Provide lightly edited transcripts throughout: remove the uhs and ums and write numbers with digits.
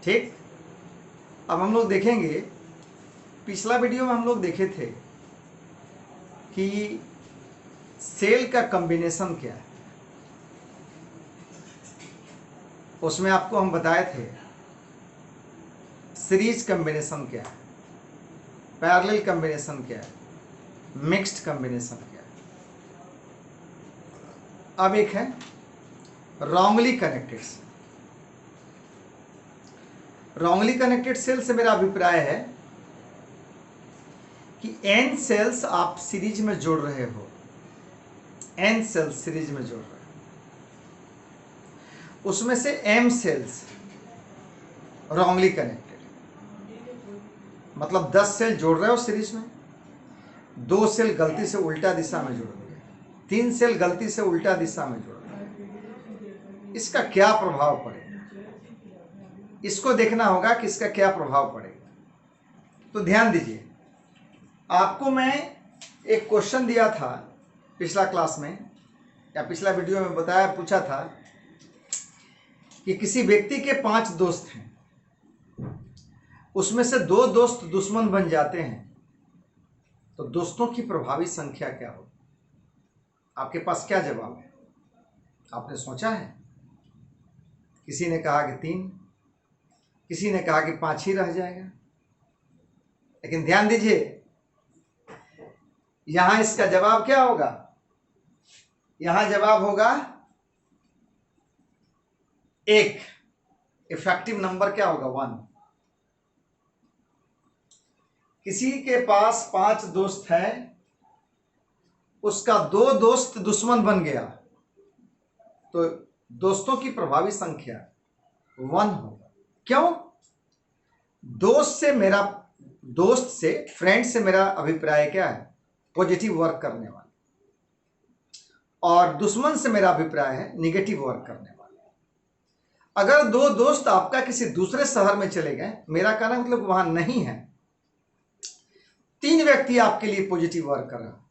ठीक। अब हम लोग देखेंगे, पिछला वीडियो में हम लोग देखे थे कि सेल का कॉम्बिनेशन क्या है। उसमें आपको हम बताए थे सीरीज कॉम्बिनेशन क्या है, पैरेलल कॉम्बिनेशन क्या है, मिक्स्ड कॉम्बिनेशन क्या है। अब एक है wrongly connected cell. Wrongly connected cell से मेरा अभिप्राय है कि n सेल्स आप सीरीज में जोड़ रहे हो, n सेल्स सीरीज में जोड़ रहे हो, उसमें से m सेल्स रॉन्गली कनेक्टेड, मतलब 10 सेल जोड़ रहे हो सीरीज में, 2 सेल गलती से उल्टा दिशा में जोड़ दिए, 3 सेल गलती से उल्टा दिशा में जोड़ दिए। इसका क्या प्रभाव पड़ेगा, इसको देखना होगा कि इसका क्या प्रभाव पड़ेगा। तो ध्यान दीजिए, आपको मैं एक क्वेश्चन दिया था पिछला क्लास में या पिछला वीडियो में बताया, पूछा था कि किसी व्यक्ति के 5 दोस्त हैं, उसमें से 2 दोस्त दुश्मन बन जाते हैं, तो दोस्तों की प्रभावी संख्या क्या होगी। आपके पास क्या जवाब है, आपने सोचा है? किसी ने कहा कि 3, किसी ने कहा कि 5 ही रह जाएगा। लेकिन ध्यान दीजिए, यहां इसका जवाब क्या होगा, यहां जवाब होगा 1। इफेक्टिव नंबर क्या होगा, 1। किसी के पास 5 दोस्त हैं, उसका 2 दोस्त दुश्मन बन गया, तो दोस्तों की प्रभावी संख्या 1 होगा। क्यों? दोस्त से फ्रेंड से मेरा अभिप्राय क्या है, पॉजिटिव वर्क करने वाले, और दुश्मन से मेरा अभिप्राय है निगेटिव वर्क करने वाले। अगर 2 दोस्त आपका किसी दूसरे शहर में चले गए, मेरा कहना मतलब वहां नहीं है, 3 व्यक्ति आपके लिए पॉजिटिव वर्क कर रहे हैं,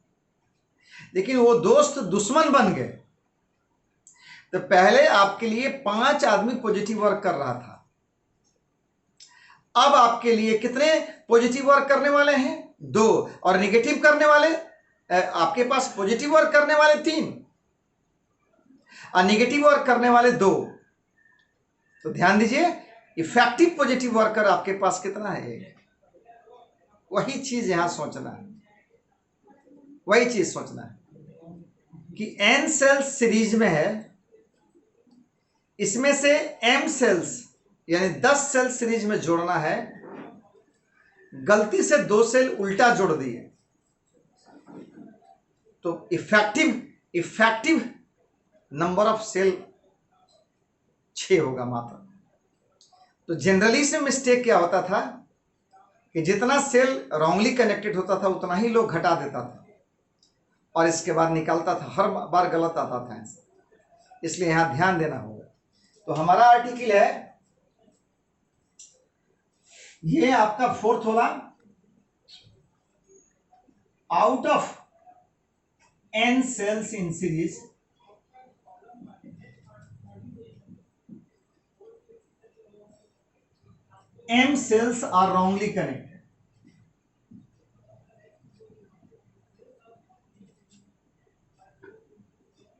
लेकिन वो दोस्त दुश्मन बन गए, तो पहले आपके लिए 5 आदमी पॉजिटिव वर्क कर रहा था, अब आपके लिए कितने पॉजिटिव वर्क करने वाले हैं, 2, और निगेटिव करने वाले, आपके पास पॉजिटिव वर्क करने वाले 3 और निगेटिव वर्क करने वाले 2। तो ध्यान दीजिए, इफेक्टिव पॉजिटिव वर्कर आपके पास कितना है, 1। वही चीज यहां सोचना है, वही चीज सोचना है कि n सेल्स सीरीज में है, इसमें से m सेल्स यानी 10 सेल सीरीज में जोड़ना है, गलती से 2 सेल उल्टा जोड़ दिए, तो इफेक्टिव नंबर ऑफ सेल 6 होगा मात्र। तो जनरली इसमें मिस्टेक क्या होता था कि जितना सेल रॉन्गली कनेक्टेड होता था उतना ही लोग घटा देता था, और इसके बाद निकलता था, हर बार गलत आता था आंसर। इसलिए यहां ध्यान देना होगा। तो हमारा आर्टिकल है, ये आपका 4th होगा, out of n cells in series m cells are wrongly connected.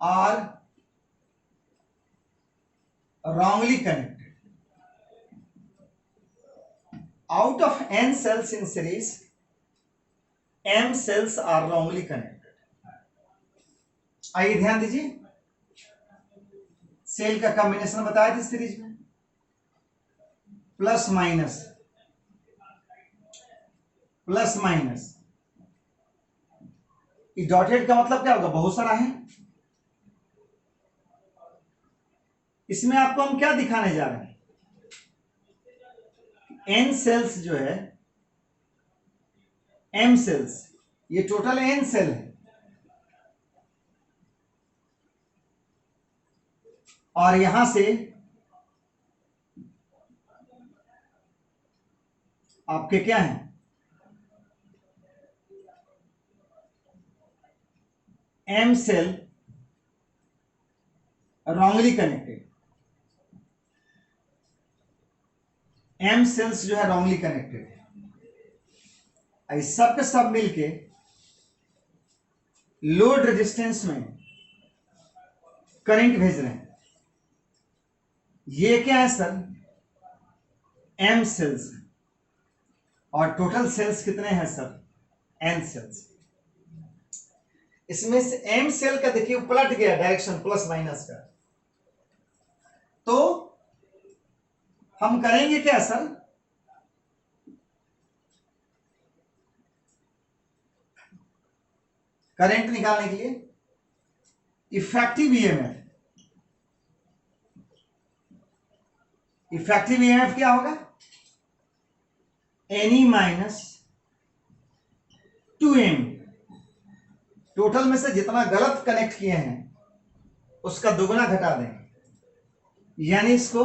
Are wrongly connected. Out of n cells in series, m cells are wrongly connected. आइए ध्यान दीजिए, सेल का कॉम्बिनेशन बताया था सीरीज में, plus minus plus minus, dotted का मतलब क्या होगा, बहुत सारा है। इसमें आपको हम क्या दिखाने जा रहे हैं, n सेल्स जो है, m सेल्स, ये टोटल n सेल है, और यहां से आपके क्या है, m cell wrongly connected. m cells जो है रॉन्गली कनेक्टेड है, सब के सब मिलके लोड रेजिस्टेंस में करंट भेज रहे हैं। ये क्या है सर, m सेल्स है, और टोटल सेल्स कितने हैं सर, n सेल्स। इसमें से m सेल का देखिए पलट गया डायरेक्शन प्लस माइनस का, तो हम करेंगे क्या सर, करंट निकालने के लिए इफेक्टिव ईएमएफ, इफेक्टिव ईएमएफ क्या होगा, एनी माइनस 2m, टोटल में से जितना गलत कनेक्ट किए हैं उसका दोगुना घटा देंगे, यानी इसको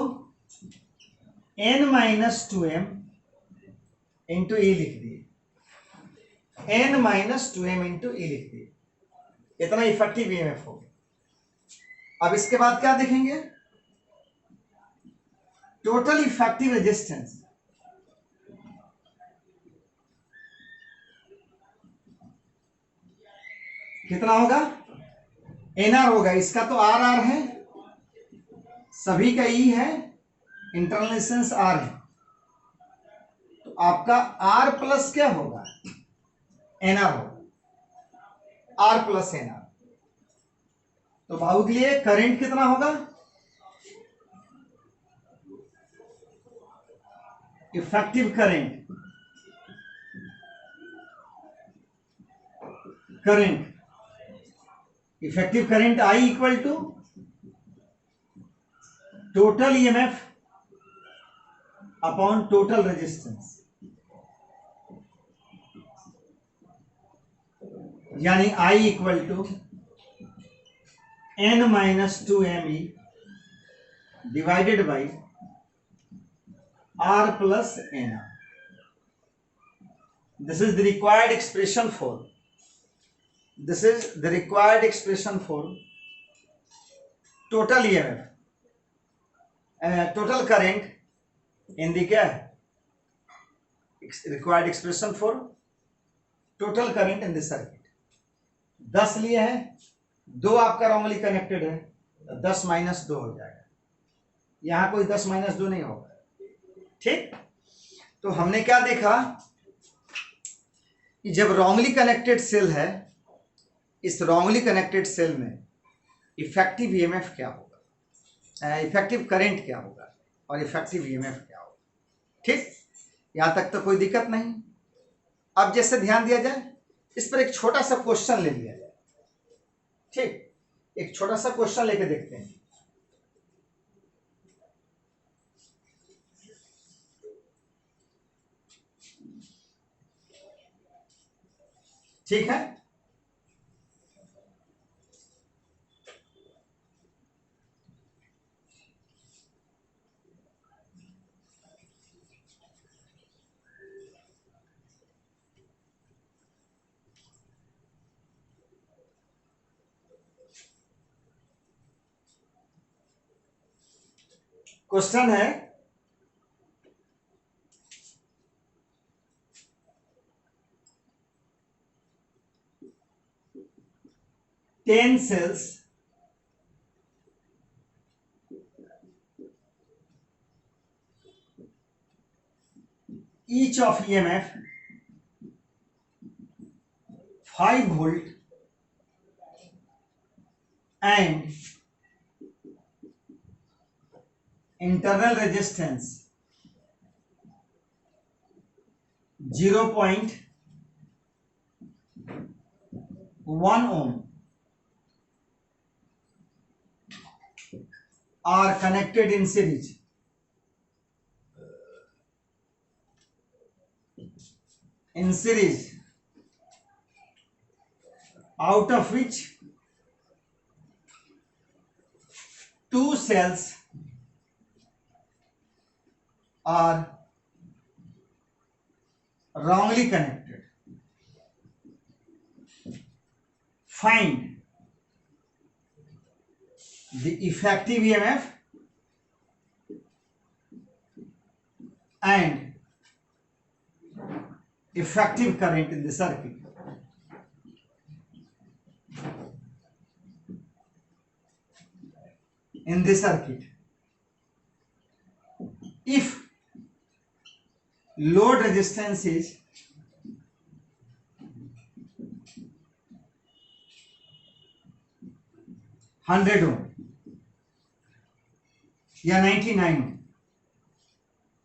n माइनस 2m इंटू ई लिख दिए, n माइनस 2m इंटू ई लिख दिए, इतना इफेक्टिव ईएमएफ हो गया। अब इसके बाद क्या देखेंगे, टोटल इफेक्टिव रेजिस्टेंस, कितना होगा, एनआर होगा, इसका तो आर आर है, सभी का ई है, इंटरनल रेजिस्टेंस आर है, तो आपका आर प्लस क्या होगा, एनआर होगा, आर प्लस एनआर। तो भाव के लिए करंट कितना होगा, effective current, current effective current I equal to total EMF upon total resistance, यानी I equal to n minus 2me divided by r plus nr। This is the required expression for, this is the required expression for total EMF, total current in the क्या है, required expression for total current in the circuit। 10 लिए है, 2 आपका wrongly connected है, 10 minus 2 हो जाएगा, यहां कोई 10 माइनस 2 नहीं होगा, ठीक। तो हमने क्या देखा कि जब रॉन्गली कनेक्टेड सेल है, इस रॉन्गली कनेक्टेड सेल में इफेक्टिव ईएमएफ क्या होगा, इफेक्टिव करंट क्या होगा और इफेक्टिव ईएमएफ क्या होगा, ठीक। यहां तक तो कोई दिक्कत नहीं। अब जैसे ध्यान दिया जाए, इस पर एक छोटा सा क्वेश्चन ले लिया जाए, ठीक, एक छोटा सा क्वेश्चन लेके देखते हैं। ठीक है, क्वेश्चन है, ten cells each of EMF 5 volt and internal resistance 0.1 ohm are connected in series, out of which 2 cells are wrongly connected. Find the effective EMF and effective current in the circuit. In the circuit, if load resistance is 100 ohm या 99 ohm,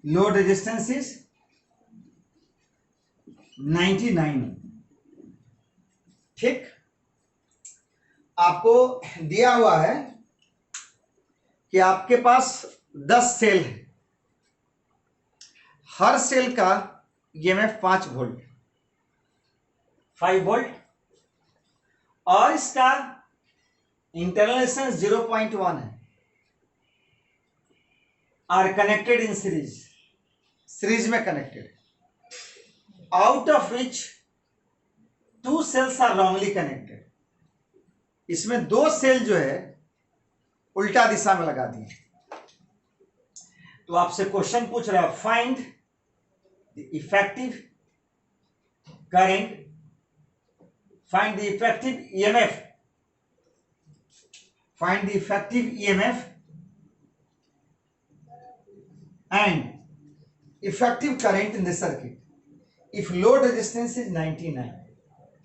load resistance is 99 ohm. ठीक, आपको दिया हुआ है कि आपके पास 10 cell है, हर सेल का ईएमएफ 5 वोल्ट 5 वोल्ट और इसका इंटरनल रेजिस्टेंस 0.1 है, are connected in series, series में connected, out of which 2 cells are wrongly connected. इसमें 2 सेल जो है उल्टा दिशा में लगा दिए. तो आपसे क्वेश्चन पूछ रहा है, find the effective current, find the effective EMF, find the effective EMF and effective current in the circuit if load resistance is 99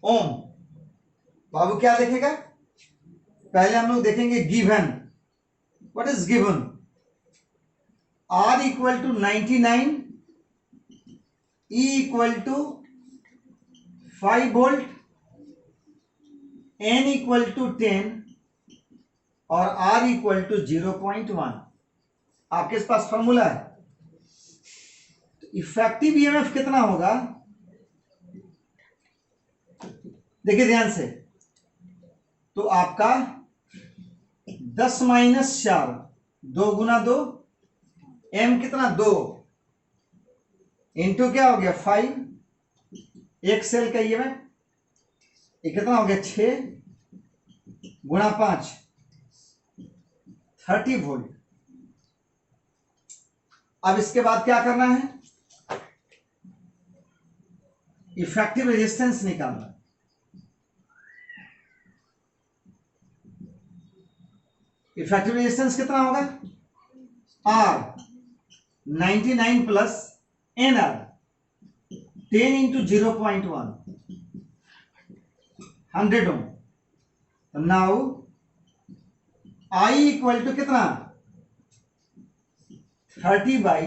ohm. बाबू क्या देखेगा, पहले हम लोग देखेंगे given. What is given? R equal to 99, E equal to 5 volt, N equal to 10 और R equal to 0.1. आपके पास फॉर्मूला है. इफेक्टिव ईएमएफ कितना होगा, देखिए ध्यान से. तो आपका 10 माइनस 4, 2 गुना 2, एम कितना 2 इंटू क्या हो गया 5, एक सेल का ईएमएफ ये कितना हो गया 6 गुना 5, 30 वोल्ट. अब इसके बाद क्या करना है, इफेक्टिव रेजिस्टेंस निकालना. इफेक्टिव रेजिस्टेंस कितना होगा, R 99 plus NR 10 into 0.1 100 ohm. Now I equal to कितना 30 बाई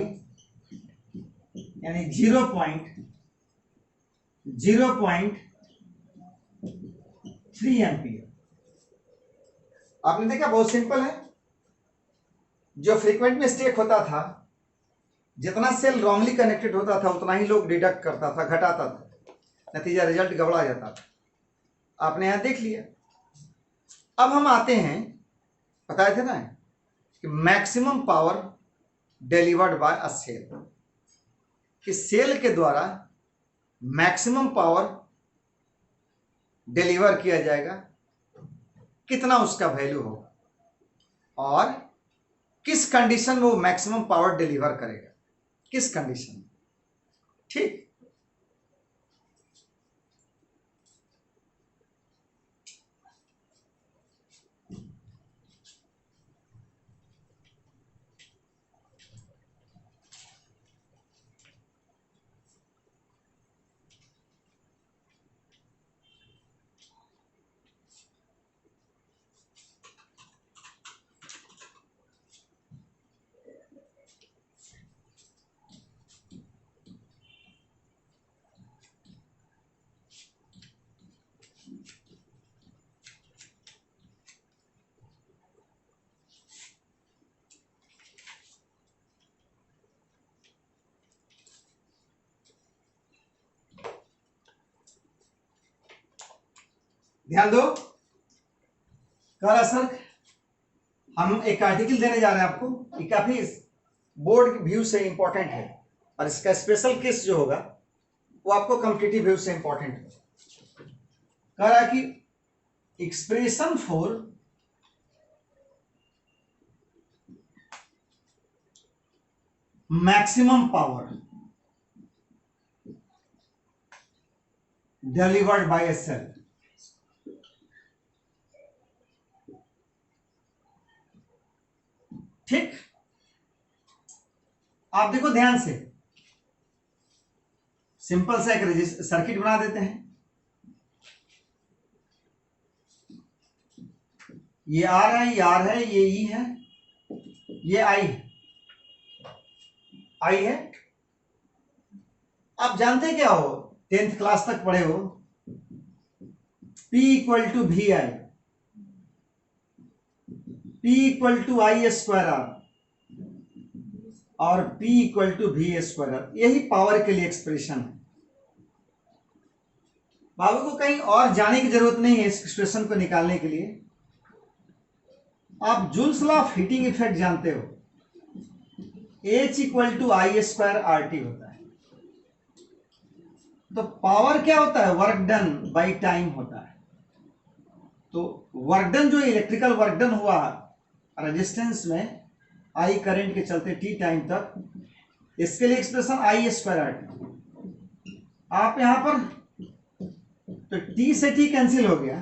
यानी 0.3 एम्पियर. आपने देखा बहुत सिंपल है. जो फ्रीक्वेंट मिस्टेक होता था, जितना सेल रॉन्गली कनेक्टेड होता था उतना ही लोग डिडक्ट करता था, घटाता था, नतीजा रिजल्ट गड़बड़ा जाता था. आपने यहां देख लिया. अब हम आते हैं, बताए थे ना कि maximum power delivered by a cell, कि सेल के द्वारा मैक्सिमम पावर डिलीवर किया जाएगा, कितना उसका वैल्यू होगा और किस कंडीशन में वो मैक्सिमम पावर डिलीवर करेगा, किस कंडीशन में. ठीक, ध्यान दो. कह रहा सर हम एक आर्टिकल देने जा रहे हैं आपको, ये काफी बोर्ड व्यू से इंपॉर्टेंट है और इसका स्पेशल केस जो होगा वो आपको कॉम्पिटिटिव व्यू से इंपॉर्टेंट है. कह रहा कि expression for maximum power delivered by a cell. ठीक, आप देखो ध्यान से, सिंपल सा एक सर्किट बना देते हैं। ये आर है, ये आर है, ये ई है, ये आई है। आप जानते क्या हो, 10th क्लास तक पढ़े हो, P equal to V I, P equal to I square R और P equal to V square R. यही पावर के लिए एक्सप्रेशन है। बाबू को कहीं और जाने की जरूरत नहीं है इस एक्सप्रेशन को निकालने के लिए। आप Joule's law of heating effect जानते हो, H equal to I square R T होता है। तो पावर क्या होता है, वर्क डन बाई टाइम होता है। तो वर्क डन, जो इलेक्ट्रिकल वर्क डन हुआ रेजिस्टेंस में आई करंट के चलते टी टाइम तक, इसके लिए expression I square R T. आप यहां पर तो टी से टी कैंसिल हो गया,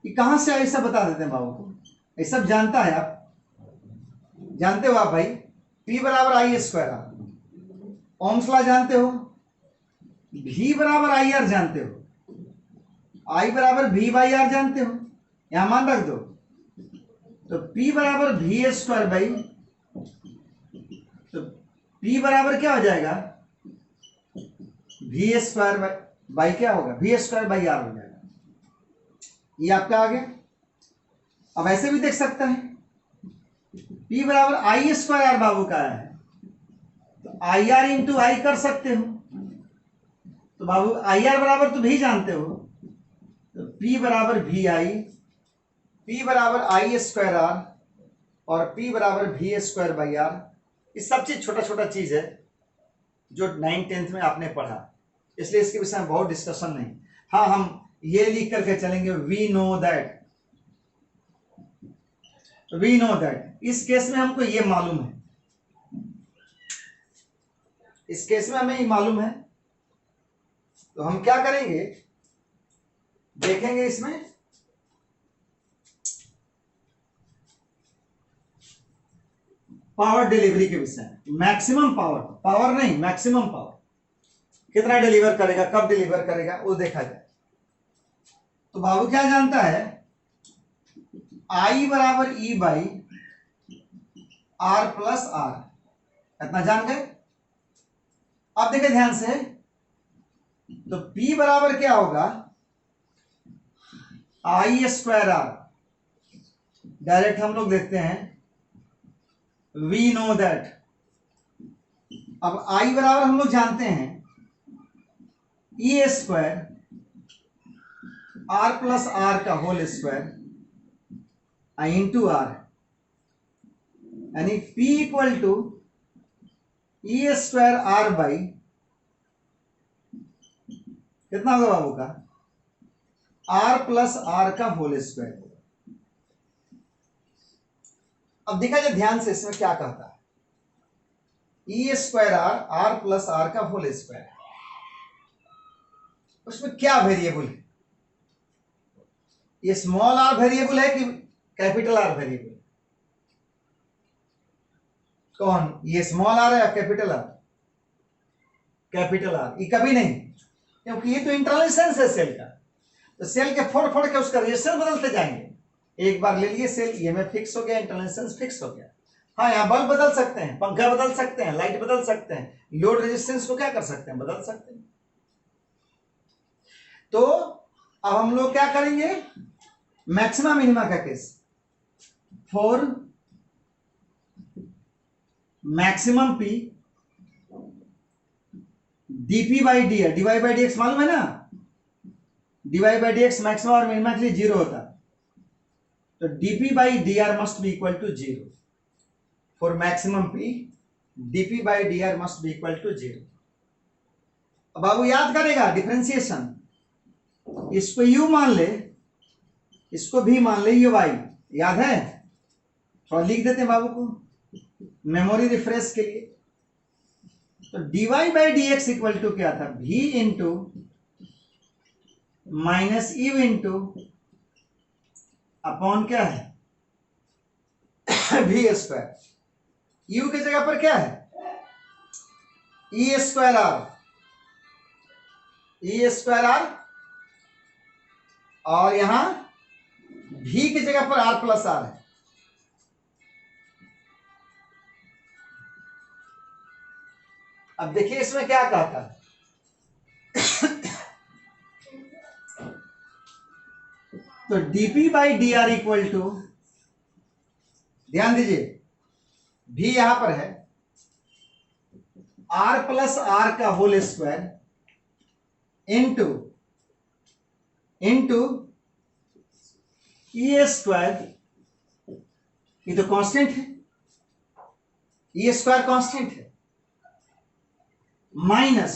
ये कहां से आया सब बता देते हैं बाबू को, ये सब जानता है, आप जानते हो आप भाई। P बराबर आई स्क्वायर आर, ओम्स लॉ जानते हो, V बराबर आई आर जानते हो, I बराबर V बाई आर जानते हो, यहां मान रख दो। तो P बराबर V स्क्वायर बाई, तो P बराबर क्या हो जाएगा, V स्क्वायर बाई क्या होगा, V स्क्वायर बाई आर हो जाएगा। ये आपका आ गया। अब ऐसे भी देख सकते हैं, P बराबर आई स्क्वायर आर बाबू का है, तो आई आर इंटू आई कर सकते हो। तो बाबू आई आर बराबर तो भी जानते हो, तो P बराबर वी आई, P बराबर आई स्क्वायर आर और P बराबर वी स्क्वायर बाई आर। ये सब चीज छोटा छोटा चीज है जो 9th-10th में आपने पढ़ा, इसलिए इसके विषय में बहुत डिस्कशन नहीं। हाँ, हम ये लिख करके चलेंगे, वी नो दैट, इस केस में हमको ये मालूम है, इस केस में हमें ये मालूम है। तो हम क्या करेंगे, देखेंगे इसमें पावर डिलीवरी के विषय में। मैक्सिमम पावर, पावर नहीं मैक्सिमम पावर कितना डिलीवर करेगा, कब डिलीवर करेगा, वो देखा जाए। तो बाबू क्या जानता है, I बराबर E by R plus R, इतना जान गए। अब देखिए ध्यान से, तो P बराबर क्या होगा, आई स्क्वायर आर, डायरेक्ट हम लोग देखते हैं, वी नो दैट। अब I बराबर हम लोग जानते हैं E square R plus R का whole square I into R, यानी P equal to E square R by कितना होगा बाबू का, आर प्लस आर का होल स्क्वायर। अब देखा जाए ध्यान से, इसमें क्या कहता है, E square R, R plus R का होल स्क्वायर, उसमें क्या वेरिएबल है, ये स्मॉल आर वेरिएबल है कि कैपिटल आर वेरिएबल, कौन, ये स्मॉल आर है या कैपिटल आर, कैपिटल आर। ये कभी नहीं, क्योंकि ये तो इंटरनल सेंस है सेल का, तो सेल के फोड़ फोड़ के उसका रेजिस्टेंस बदलते जाएंगे। एक बार ले लिए सेल, ये में फिक्स हो गया, इंटरनल सेंस फिक्स हो गया। हाँ, यहाँ बल्ब बदल सकते हैं, पंखा बदल सकते हैं, लाइट बदल सकते हैं, लोड रेजिस्टेंस को क्या कर सकते हैं, बदल सकते हैं। तो अब हम लोग क्या करेंगे, मैक्सिमा मिनिमा का case, for maximum P dP by D, d y by D X मालूम है ना, d y by D X maximum और मिनिमा के लिए 0 होता है, तो dP by D R must be equal to 0। For maximum P dP by D R must be equal to 0। अब बाबू याद करेगा डिफरेंशिएशन, इसको U मान ले, इसको भी मान ले, ये Y, याद है, थोड़ा लिख देते हैं बाबू को, मेमोरी रिफ्रेश के लिए। तो dy by D X equal to क्या था, v into minus U into upon क्या है, वी स्क्वायर। यू की जगह पर क्या है, E square R, E square R, और यहां भी की जगह पर आर प्लस आर है। अब देखिए इसमें क्या कहता है, तो dp by D R equal to, ध्यान दीजिए भी यहां पर है, आर प्लस आर का whole square into into E square, ये तो कांस्टेंट है, ई स्क्वायर कांस्टेंट है, minus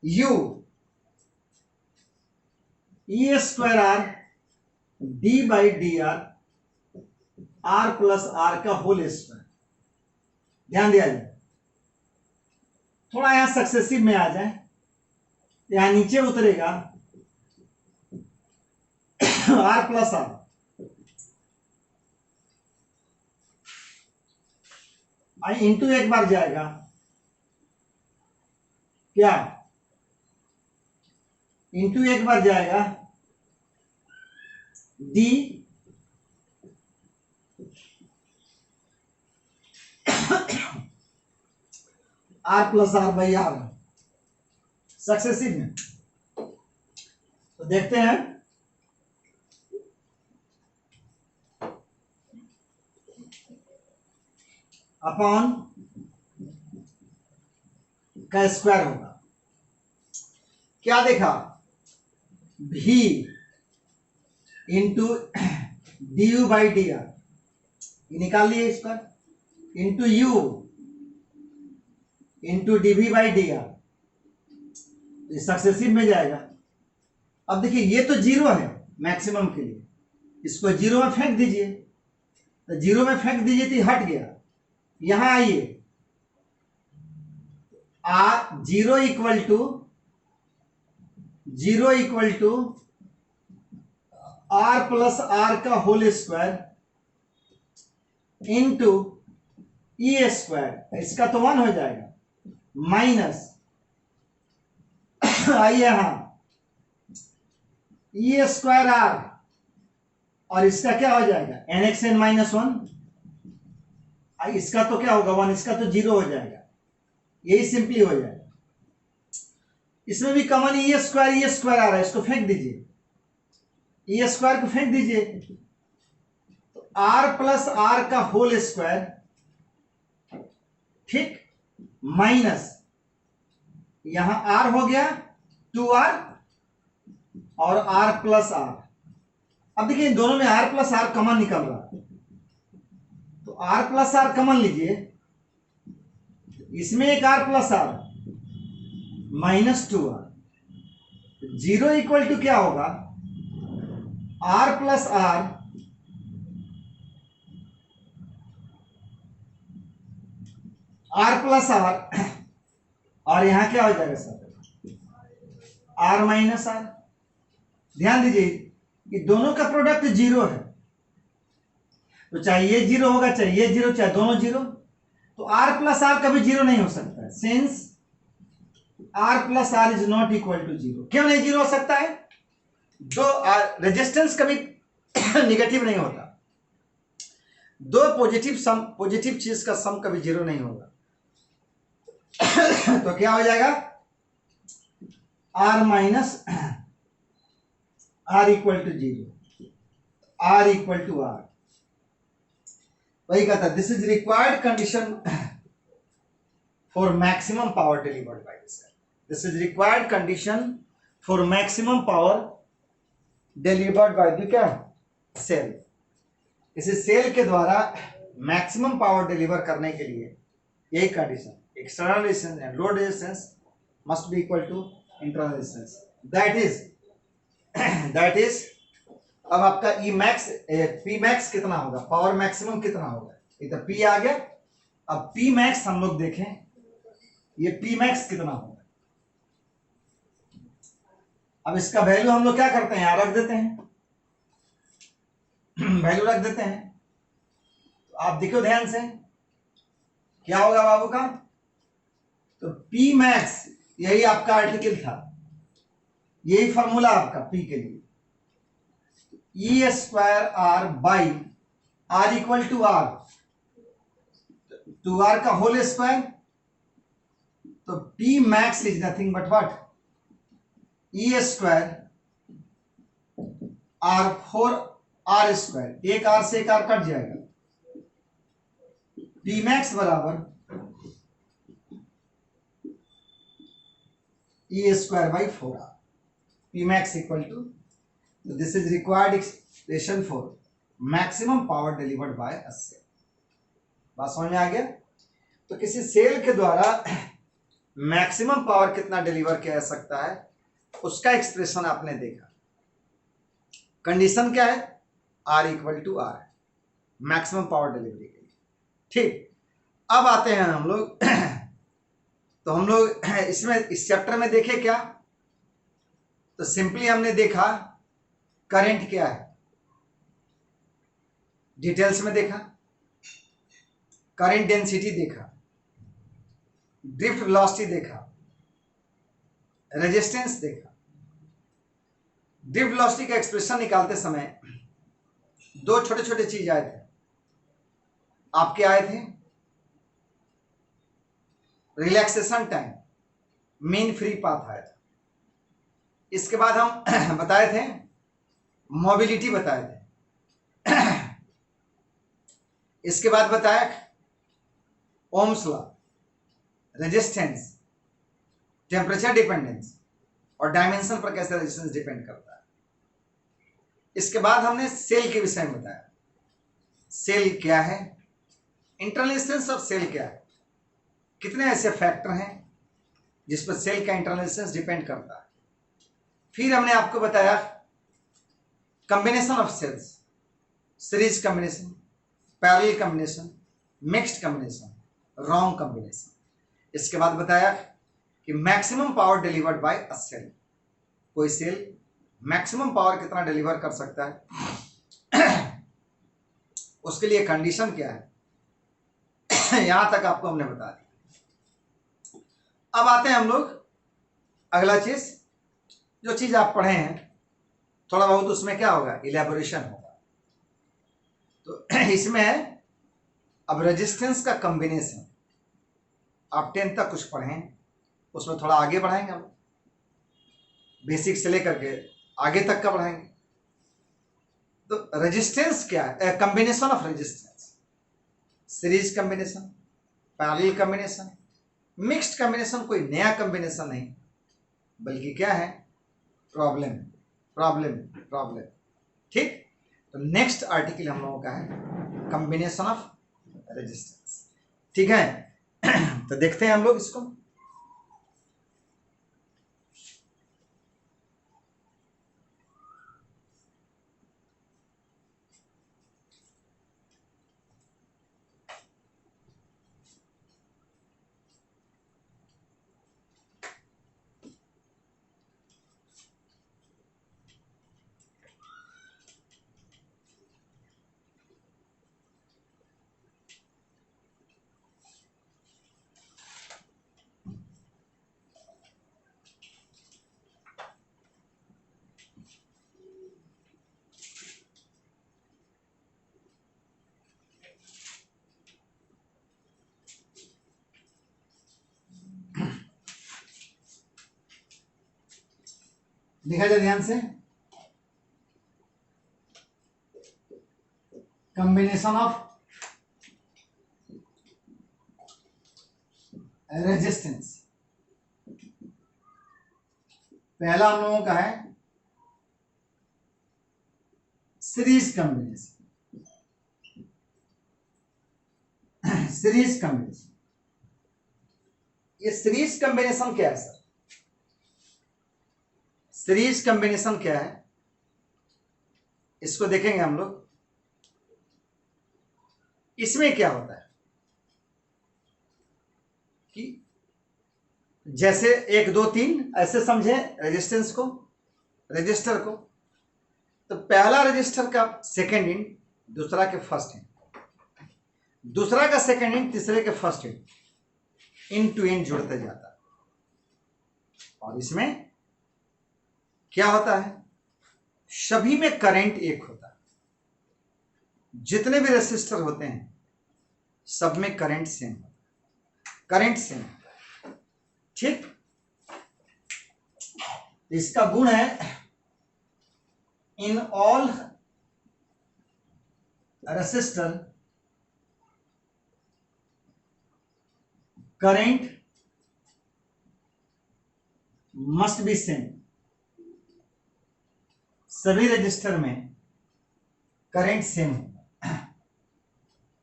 U E square R D by D R, R plus R का होल स्क्वायर। ध्यान दिया जाए, थोड़ा यहां सक्सेसिव में आ जाए, यहां नीचे उतरेगा आर प्लस आर, इंटू एक बार जाएगा क्या, इंटू एक बार जाएगा D R plus R by R, successive में। तो देखते हैं, अपॉन का स्क्वायर होगा, क्या देखा, भी into D U by D R, निकाल लिए इसका, into U into D V by D R, successive में जाएगा। अब देखिए ये तो जीरो है मैक्सिमम के लिए, इसको जीरो में फेंक दीजिए, तो जीरो में फेंक दीजिए तो हट गया। यहां आइए, zero equal to R plus R का whole square into E square, इसका तो 1 हो जाएगा, माइनस आइए यहां ई स्क्वायर आर, और इसका क्या हो जाएगा एन एक्स एन माइनस 1, इसका तो क्या होगा 1, इसका तो 0 हो जाएगा, यही सिंपली हो जाएगा। इसमें भी कॉमन ई स्क्वायर आ रहा है, इसको फेंक दीजिए, ई स्क्वायर को फेंक दीजिए, तो आर प्लस आर का होल स्क्वायर, ठीक, माइनस यहां आर हो गया 2r और r प्लस आर। अब देखिए इन दोनों में r प्लस आर कॉमन निकल रहा है, तो r प्लस आर कॉमन लीजिए, इसमें एक r plus R minus 2r, zero equal to क्या होगा, r plus R plus R, और यहां क्या हो जाएगा सर, r माइनस आर। ध्यान दीजिए कि दोनों का प्रोडक्ट जीरो है, तो चाहे ये जीरो होगा, चाहे ये जीरो, चाहे दोनों जीरो, तो r प्लस आर कभी जीरो नहीं हो सकता है, since r plus R is not equal to zero. क्यों नहीं जीरो हो सकता है, दो रेजिस्टेंस कभी निगेटिव नहीं होता, दो पॉजिटिव चीज का सम कभी जीरो नहीं होगा। तो क्या हो जाएगा, r minus R equal to zero, R equal to R, वही कहता है, this is required condition for maximum power delivered by this, this is required condition for maximum power delivered by the क्या, सेल। इसे cell के द्वारा maximum power deliver करने के लिए यही condition, external resistance and load resistance must be equal to internal resistance, that is अब आपका ई मैक्स पी मैक्स कितना होगा, पावर मैक्सिमम कितना होगा, इधर P आ गया। अब P मैक्स हम लोग देखें, ये P मैक्स कितना होगा। अब इसका वैल्यू हम लोग क्या करते हैं, यहां रख देते हैं, वैल्यू रख देते हैं। तो आप देखो ध्यान से क्या होगा बाबू का, तो P मैक्स यही आपका आर्टिकल था, यही फॉर्मूला आपका P के लिए, E square R by R equal to R, two R का होल स्क्वायर। तो P max is nothing but what, E square R four R square, एक आर से एक आर कट जाएगा, P मैक्स बराबर E square by four R, P max equal to, so this is required expression for maximum power delivered by a cell। बात समझ में आ गया। तो किसी सेल के द्वारा मैक्सिमम पावर कितना डिलीवर किया जा सकता है उसका एक्सप्रेशन आपने देखा। कंडीशन क्या है, R equal to R, maximum power delivery के लिए। ठीक, अब आते हैं हम लोग तो हम लोग इसमें इस चैप्टर में देखे क्या, तो सिंपली हमने देखा करंट क्या है, डिटेल्स में देखा, करंट डेंसिटी देखा, ड्रिफ्ट वेलोसिटी देखा, रेजिस्टेंस देखा। ड्रिफ्ट वेलोसिटी का एक्सप्रेशन निकालते समय दो छोटे छोटे चीज आए थे, आपके आए थे relaxation time, mean free path आया था, इसके बाद हम बताए थे मोबिलिटी बताए थे, इसके बाद बताया Ohm's law, resistance, temperature dependence और डायमेंशन पर कैसे रेजिस्टेंस डिपेंड करता है। इसके बाद हमने सेल के विषय में बताया, सेल क्या है, इंटरनल रेजिस्टेंस ऑफ सेल क्या है, कितने ऐसे फैक्टर हैं जिस पर सेल का इंटरनल रेजिस्टेंस डिपेंड करता है। फिर हमने आपको बताया combination of cells, series combination, parallel combination, mixed combination, wrong combination. इसके बाद बताया कि maximum power delivered by a cell, कोई सेल मैक्सिमम पावर कितना डिलीवर कर सकता है उसके लिए कंडीशन क्या है, यहां तक आपको हमने बता दिया। अब आते हैं हम लोग अगला चीज, जो चीज आप पढ़े हैं थोड़ा बहुत उसमें क्या होगा, इलेबोरेशन होगा। तो इसमें अब रेजिस्टेंस का कॉम्बिनेशन आप 10 तक कुछ पढ़े हैं, उसमें थोड़ा आगे बढ़ाएंगे हम, बेसिक से लेकर के आगे तक का बढ़ाएंगे। तो रेजिस्टेंस क्या है, combination of resistance, series combination, parallel combination, mixed combination कोई नया कॉम्बिनेशन नहीं, बल्कि क्या है, प्रॉब्लम प्रॉब्लम प्रॉब्लम। ठीक, तो नेक्स्ट आर्टिकल हम लोगों का है कॉम्बिनेशन ऑफ रेजिस्टेंस। ठीक है, तो देखते हैं हम लोग इसको। देखा जाए ध्यान से, कॉम्बिनेशन ऑफ रेजिस्टेंस, पहला हम लोगों का है सीरीज कॉम्बिनेशन, सीरीज कॉम्बिनेशन। ये सीरीज कॉम्बिनेशन क्या है सर, सीरीज कॉम्बिनेशन क्या है, इसको देखेंगे हम लोग। इसमें क्या होता है कि जैसे 1 2 3 ऐसे समझे रेजिस्टेंस को, रजिस्टर को, तो पहला रजिस्टर का सेकेंड इंड दूसरा के फर्स्ट इंड, दूसरा का सेकेंड इंड तीसरे के फर्स्ट इंड, इन टू इंड जुड़ते जाता है। और इसमें क्या होता है, सभी में करंट एक होता है, जितने भी रेसिस्टर होते हैं सब में करंट सेम होता है, करंट सेम होता है। ठीक, इसका गुण है in all resistor current must be same, सभी रजिस्टर में करंट सेम होगा।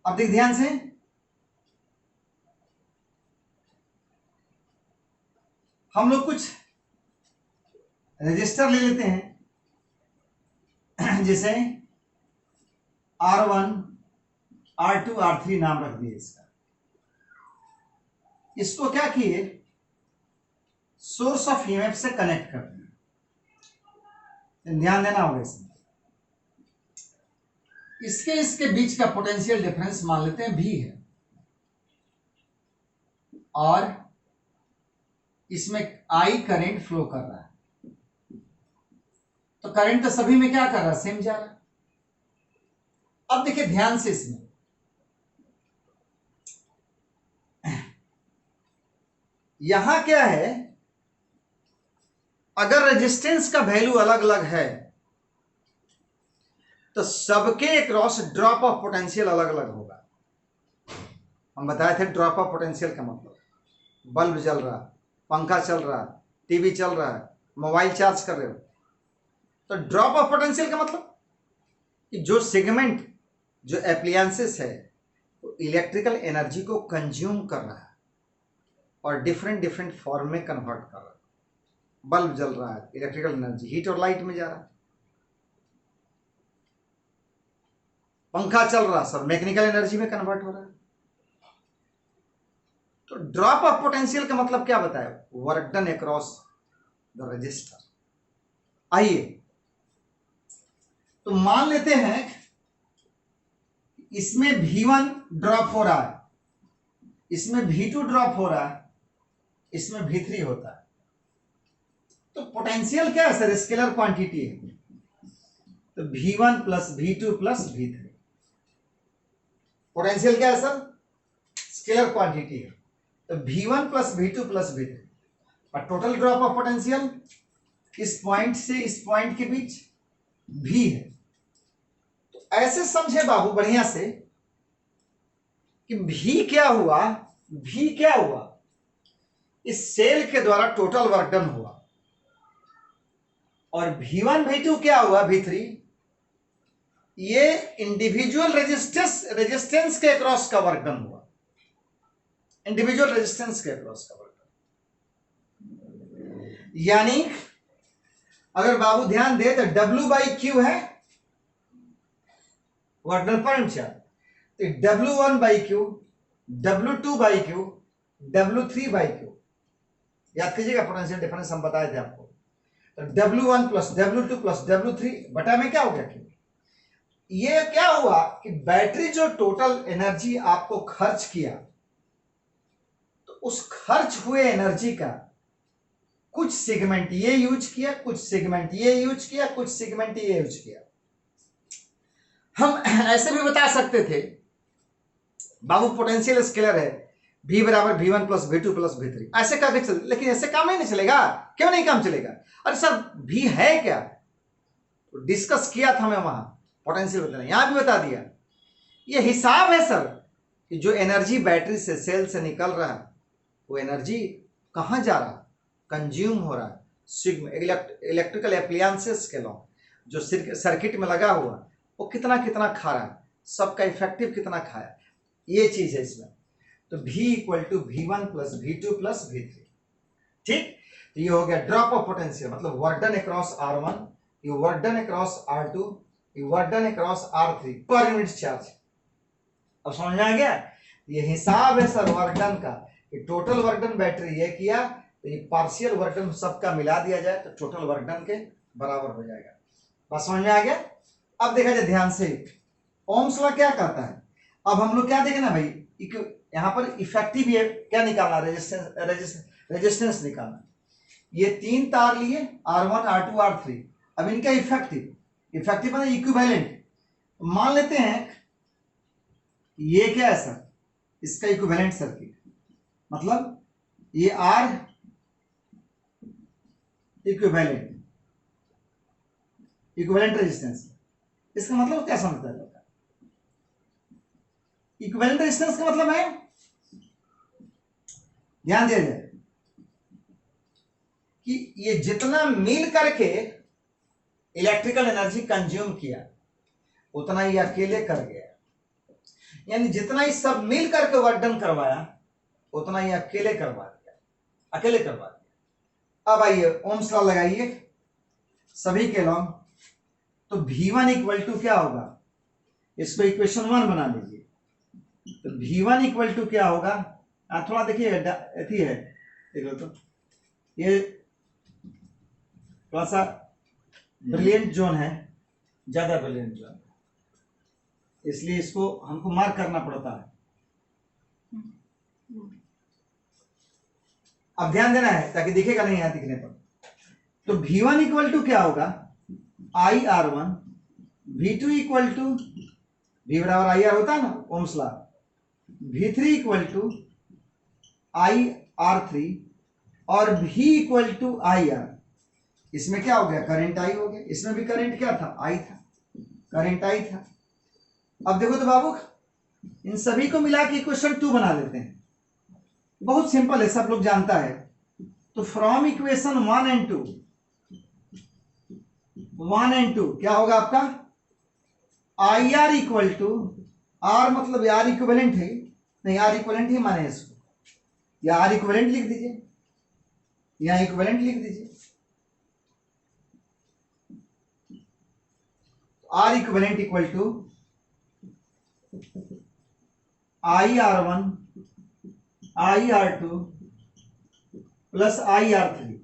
अब देख ध्यान से, हम लोग कुछ रजिस्टर ले लेते हैं, जैसे R1 R2 R3 नाम रख दिए इसका। इसको क्या किए, सोर्स ऑफ ईएमएफ से कनेक्ट कर दिए। ध्यान देना होगा इसमें, इसके बीच का पोटेंशियल डिफरेंस मान लेते हैं V है, और इसमें I करंट फ्लो कर रहा है, तो करंट तो सभी में क्या कर रहा है, सेम जा रहा है। अब देखिए ध्यान से, इसमें यहां क्या है, अगर रेजिस्टेंस का वैल्यू अलग अलग है तो सबके अक्रॉस ड्रॉप ऑफ पोटेंशियल अलग अलग होगा। हम बताए थे ड्रॉप ऑफ पोटेंशियल का मतलब, बल्ब जल रहा, पंखा चल रहा, टीवी चल रहा है, मोबाइल चार्ज कर रहे हो, तो ड्रॉप ऑफ पोटेंशियल का मतलब कि जो सेगमेंट, जो एप्लियंसेस है, वो इलेक्ट्रिकल एनर्जी को कंज्यूम कर रहा है और डिफरेंट डिफरेंट फॉर्म में कन्वर्ट कर रहा है। बल्ब जल रहा है, इलेक्ट्रिकल एनर्जी हीट और लाइट में जा रहा है, पंखा चल रहा, सब मैकेनिकल एनर्जी में कन्वर्ट हो रहा है। तो ड्रॉप ऑफ पोटेंशियल का मतलब क्या बताया, work done across the register. आइए तो मान लेते हैं इसमें V1 ड्रॉप हो रहा है, इसमें V2 ड्रॉप हो रहा है, इसमें V3 होता है, तो पोटेंशियल क्या है सर, स्केलर क्वांटिटी है, तो V1 plus V2 plus V3। Potential क्या है सर, स्केलर क्वांटिटी है, तो V1 plus V2 plus V3, और टोटल ड्रॉप ऑफ पोटेंशियल इस पॉइंट से इस पॉइंट के बीच V है। तो ऐसे समझे बाबू बढ़िया से कि V क्या हुआ, V क्या हुआ, इस सेल के द्वारा टोटल वर्क डन हुआ, और V1 V2 क्या हुआ, V3, ये इंडिविजुअल रेजिस्टेंस के अक्रॉस का वर्क डन हुआ, इंडिविजुअल रेजिस्टेंस के अक्रॉस का वर्क डन। यानी अगर बाबू ध्यान दे तो W/Q है वर्क डन पर चार्ज, तो W1/Q, W2/Q, W3/Q, याद कीजिएगा पोटेंशियल डिफरेंस हम बताए थे आपको। तो W1 plus W2 plus W3 बटा में क्या हो गया, Q। ये क्या हुआ कि बैटरी जो टोटल एनर्जी आपको खर्च किया, तो उस खर्च हुए एनर्जी का कुछ सेगमेंट ये यूज किया, कुछ सेगमेंट ये यूज किया, कुछ सेगमेंट ये यूज किया। हम ऐसे भी बता सकते थे बाबू पोटेंशियल स्केलर है, V बराबर V1 plus V2 plus V3, ऐसे करके चल, लेकिन ऐसे काम ही नहीं चलेगा। क्यों नहीं काम चलेगा, अरे सर V है क्या, तो डिस्कस किया था मैं वहां, पोटेंशियल बताना, यहां भी बता दिया। ये हिसाब है सर कि जो एनर्जी बैटरी से, सेल से निकल रहा है, वो एनर्जी कहां जा रहा है, कंज्यूम हो रहा है। सिग्मा इलेक्ट्रिकल एप्लियंसेस के लॉ, जो सर्किट में लगा हुआ, वो कितना कितना खा रहा है, सबका इफेक्टिव कितना खाया, ये चीज है इसमें। तो V equal to V1 plus V2 plus V3। ठीक, तो ये हो गया ड्रॉप ऑफ पोटेंशियल, मतलब वर्क डन अक्रॉस R1, ये वर्क डन अक्रॉस R2, ये work done across R3 per unit charge. अब समझ में आ गया? ये हिसाब है सर वर्क डन का, कि टोटल वर्क डन बैटरी ये किया तो ये पार्शियल वर्क डन सबका मिला दिया जाए तो टोटल वर्क डन के बराबर हो जाएगा। बस समझ में आ गया? अब देखा जाए ध्यान से, ओम्स लॉ क्या कहता है। अब हम लोग क्या देखें ना भाई, यहाँ पर इफेक्टिव क्या निकालना, रेजिस्टेंस निकालना। ये 3 तार लिए R1 R2 R3, अब इनका इफेक्टिव मतलब इक्विवेलेंट मान लेते हैं। ये क्या है सर, इसका इक्विवेलेंट सर्किट, मतलब ये R इक्विवेलेंट रेजिस्टेंस। इसका मतलब क्या समझता है? इक्विवेलेंट रेजिस्टेंस का मतलब है, ध्यान दिया जाए कि ये जितना मिल करके इलेक्ट्रिकल एनर्जी कंज्यूम किया उतना ही अकेले कर गया, यानी जितना ही सब मिल करके वर्क डन करवाया उतना ही अकेले करवा दिया। अब आइए ओम्स लॉ लगाइए सभी के लॉ। तो V1 इक्वल टू क्या होगा, इसको इक्वेशन 1 बना लीजिए। तो V1 इक्वल टू क्या होगा, थोड़ा देखिए अथी है, देख लो तो ये थोड़ा सा ब्रिलियंट जोन है, ज्यादा ब्रिलियंट जोन, इसलिए इसको हमको मार्क करना पड़ता है। अब ध्यान देना है ताकि दिखेगा नहीं यहां दिखने पर। तो V1 इक्वल टू क्या होगा, IR1, V2 equal to V बराबर IR होता है ना Ohm's law, V3 equal to IR3 और V इक्वल टू IR। इसमें क्या हो गया, करंट I हो गया, इसमें भी करंट क्या था, I था, करंट I था। अब देखो तो बाबू, इन सभी को मिला के इक्वेशन 2 बना लेते हैं। बहुत सिंपल है, सब लोग जानता है। तो फ्रॉम इक्वेशन 1 एंड 2 क्या होगा आपका, IR इक्वल टू R, मतलब R इक्विवेलेंट है, नहीं R इक्विवेलेंट ही माने इसको, या R इक्विवेलेंट लिख दीजिए, या इक्विवेलेंट लिख दीजिए। R equivalent equal to IR1 IR2 plus IR3।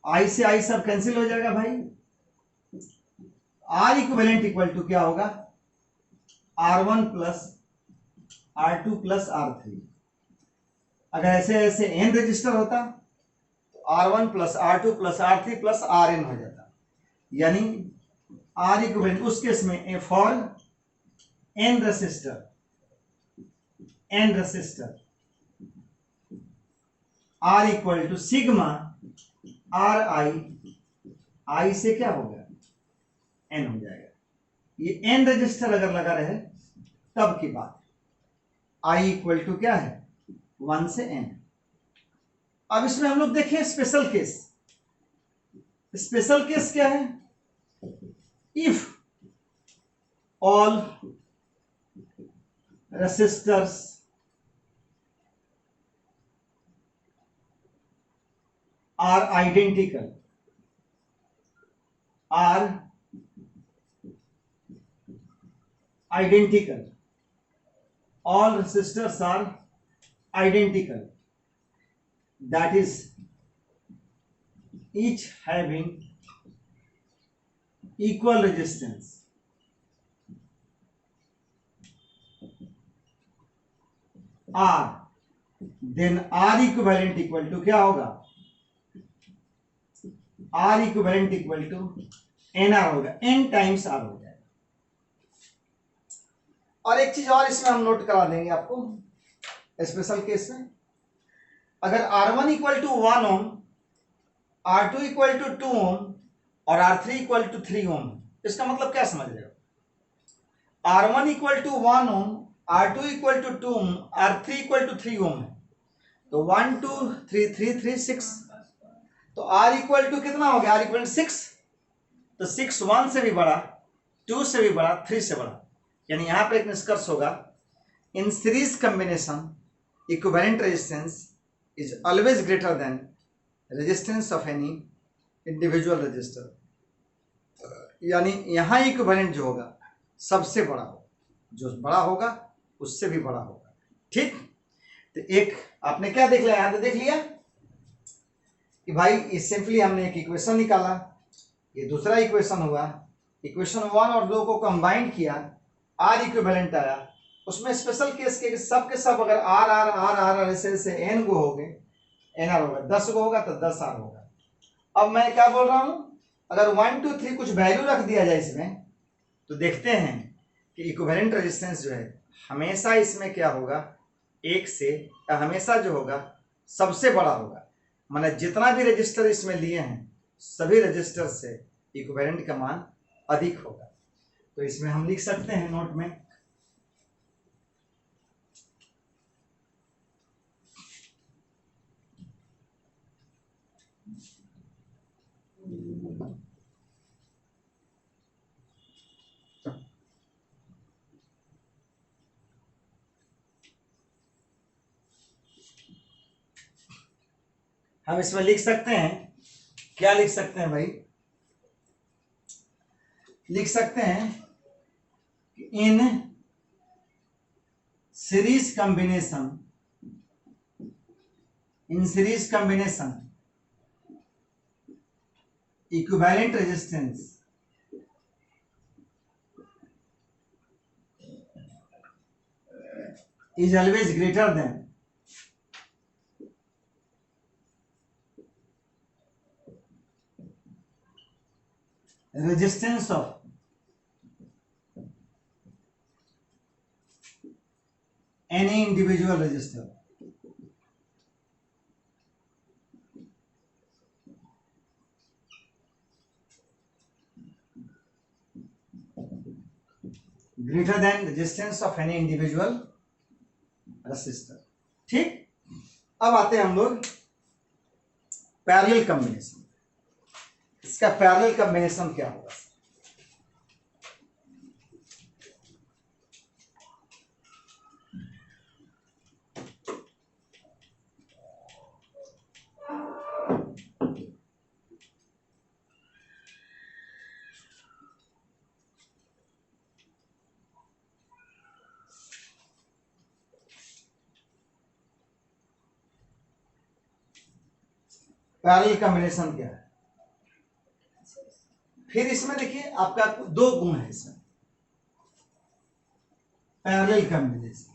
I से I सब कैंसिल हो जाएगा भाई। R इक्विवेलेंट इक्वल टू क्या होगा, R1 plus R2 plus R3। अगर ऐसे ऐसे n रजिस्टर होता तो R1 plus R2 plus R3 plus Rn हो जाता, यानी R इक्विवेलेंट उस केस में for n resistor R equal to sigma I से क्या हो गया, n हो जाएगा। ये n रजिस्टर अगर लगा रहे तब की बात, I इक्वल टू क्या है, 1 से n। अब इसमें हम लोग देखें स्पेशल केस क्या है, if all resistors are identical, all resistors are identical, that is each having equal resistance, R, then R equivalent equal to क्या होगा, R equivalent equal to NR होगा, N टाइम्स R हो जाएगा। और एक चीज और इसमें हम नोट करा देंगे आपको स्पेशल केस में, अगर R1 equal to 1 ohm, R2 equal to 2 ohm और R3 इक्वल टू 3 ओम, इसका मतलब क्या समझ रहे हो, R1 equal to 1 ohm, R2 equal to 2 ohm, R3 equal to 3 ohm है, तो 1 2 3 3 3 6, तो R इक्वल टू कितना हो गया, R इक्वल 6, तो 6 1 से भी बड़ा, 2 से भी बड़ा, 3 से बड़ा, यानी यहां पर एक निष्कर्ष होगा, in series combination equivalent resistance is always greater than resistance of any individual register, यानी यहां इक्विवेलेंट जो होगा सबसे बड़ा हो, जो बड़ा होगा उससे भी बड़ा होगा। ठीक, तो एक आपने क्या देख लिया, यहां तो देख लिया कि भाई इस सिंपली हमने एक इक्वेशन निकाला, ये दूसरा इक्वेशन हुआ, इक्वेशन 1 और 2 को कंबाइन किया, आर इक्विवेलेंट आया। उसमें स्पेशल केस के सब के सब अगर आर आर आर आर ऐसे ऐसे एन गो हो गए, एन आर होगा, 10 गो होगा तो 10 आर होगा। अब मैं क्या बोल रहा हूं, अगर 1 2 3 कुछ वैल्यू रख दिया जाए इसमें, तो देखते हैं कि इक्विवेलेंट रेजिस्टेंस जो है हमेशा इसमें क्या होगा, एक से हमेशा जो होगा सबसे बड़ा होगा। माने जितना भी रजिस्टर इसमें लिए हैं सभी रजिस्टर से इक्विवेलेंट का मान अधिक होगा। तो इसमें हम लिख सकते हैं नोट में, हम इसमें लिख सकते हैं, क्या लिख सकते हैं भाई, लिख सकते हैं in series combination, in series combination equivalent resistance is always greater than resistance of any individual resistor. Greater than resistance of any individual resistor. ठीक, अब आते हैं हम लोग पैरेलल कॉम्बिनेशन। इसका पैरेलल कॉम्बिनेशन क्या होगा, पैरेलल कॉम्बिनेशन क्या है। फिर इसमें देखिए आपका दो गुण है इसमें, पैरेलल कॉम्बिनेशन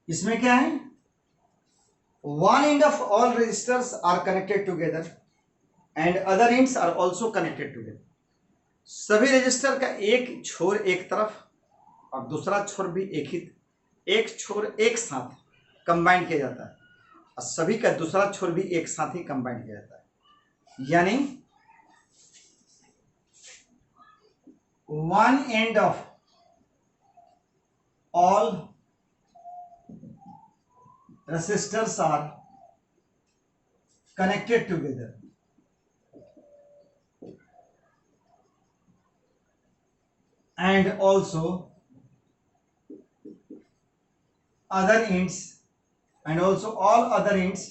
इसमें क्या है, one end of all resistors are connected together and other ends are also connected together. सभी रजिस्टर का एक छोर एक तरफ और दूसरा छोर भी एक छोर एक साथ कंबाइन किया जाता है, और सभी का दूसरा छोर भी एक साथ ही कंबाइन किया जाता है। यानी one end of all resistors are connected together and also other ends, and also all other ends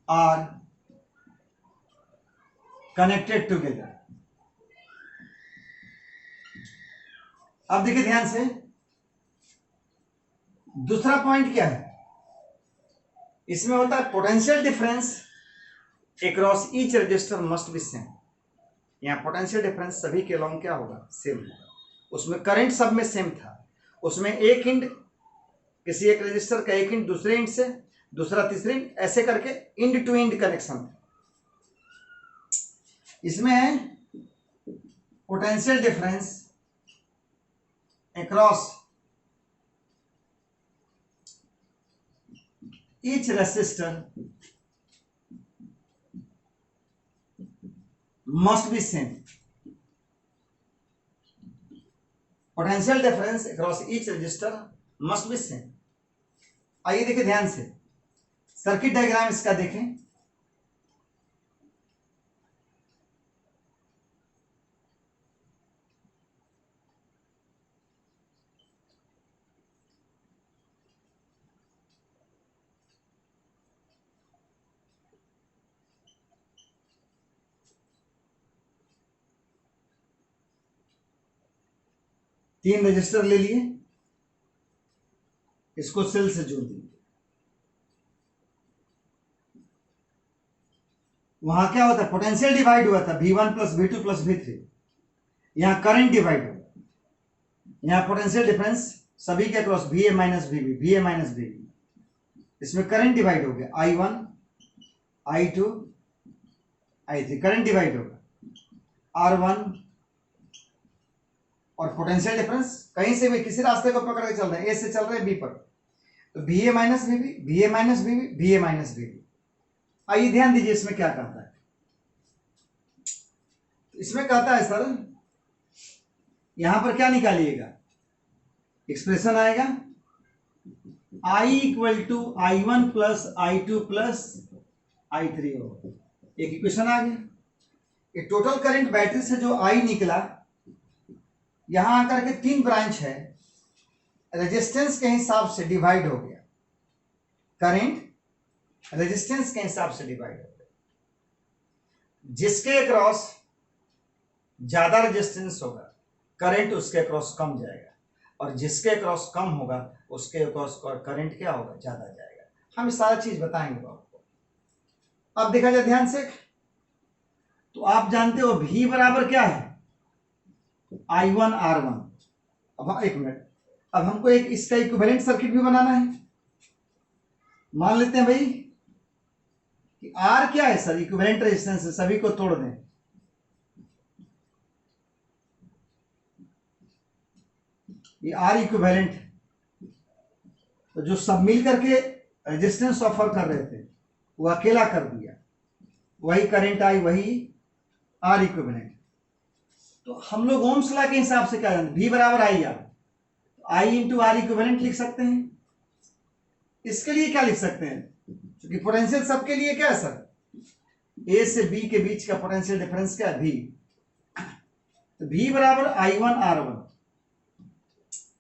are connected together. अब देखिए ध्यान से, दूसरा पॉइंट क्या है, इसमें होता है potential difference across each resistor must be same. यहाँ पोटेंशियल डिफरेंस सभी के अलॉन्ग क्या होगा, सेम होगा। उसमें करंट सब में सेम था, उसमें एक इंड किसी एक रजिस्टर का एक इंड दूसरे इंड से, दूसरा तीसरे इंड, ऐसे करके इंड टू इंड कनेक्शन था। इसमें है potential difference across each resistor must be same. Potential difference across each resistor must be same. आइए देखिए ध्यान से, सर्किट डायग्राम इसका देखें। 3 रजिस्टर ले लिए, इसको सेल से जोड़ दिए। वहां क्या होता है, पोटेंशियल डिवाइड हुआ था V1 plus V2 plus V3, यहां करंट डिवाइड हुआ, यहां पोटेंशियल डिफरेंस सभी के across VA minus VB, VA minus VB, इसमें करंट डिवाइड हो गया, I1 I2 I3, current divide होगा R1, और पोटेंशियल डिफरेंस कहीं से भी किसी रास्ते को पकड़ के चल रहे हैं, ए से चल रहे हैं बी पर, तो VA minus VB, VA minus VB, VA minus VB। आइए ध्यान दीजिए इसमें क्या कहता है, इसमें कहता है सर यहां पर क्या निकालिएगा, एक्सप्रेशन आएगा I equal to I1 plus I2 plus I3 होगा, एक इक्वेशन आ गया। ये टोटल करंट बैटरी से जो I निकला, यहां आकर के 3 ब्रांच है, रेजिस्टेंस के हिसाब से डिवाइड हो गया, करंट रेजिस्टेंस के हिसाब से डिवाइड हो गया, जिसके अक्रॉस ज्यादा रेजिस्टेंस होगा करंट उसके अक्रॉस कम जाएगा, और जिसके अक्रॉस कम होगा उसके अक्रॉस करंट क्या होगा, ज्यादा जाएगा। हम सारा चीज बताएंगे आपको। अब देखा जाए ध्यान से, तो आप जानते हो V बराबर क्या है, I1 R1। अब एक मिनट, अब हमको एक इसका इक्विवेलेंट सर्किट भी बनाना है। मान लेते हैं भाई कि R क्या है सर, इक्विवेलेंट रेजिस्टेंस है, सभी को तोड़ दें, ये R इक्विवेलेंट, तो जो सब मिल करके रेजिस्टेंस ऑफर कर रहे थे वो अकेला कर दिया, वही करंट आई, वही R इक्विवेलेंट। तो हम लोग ओम्स लॉ के हिसाब से क्या जानते हैं, V बराबर I R, I into R equivalent लिख सकते हैं। इसके लिए क्या लिख सकते हैं, क्योंकि पोटेंशियल सबके लिए क्या है सर, A से B के बीच का पोटेंशियल डिफरेंस क्या है, V, तो V बराबर I1 R1।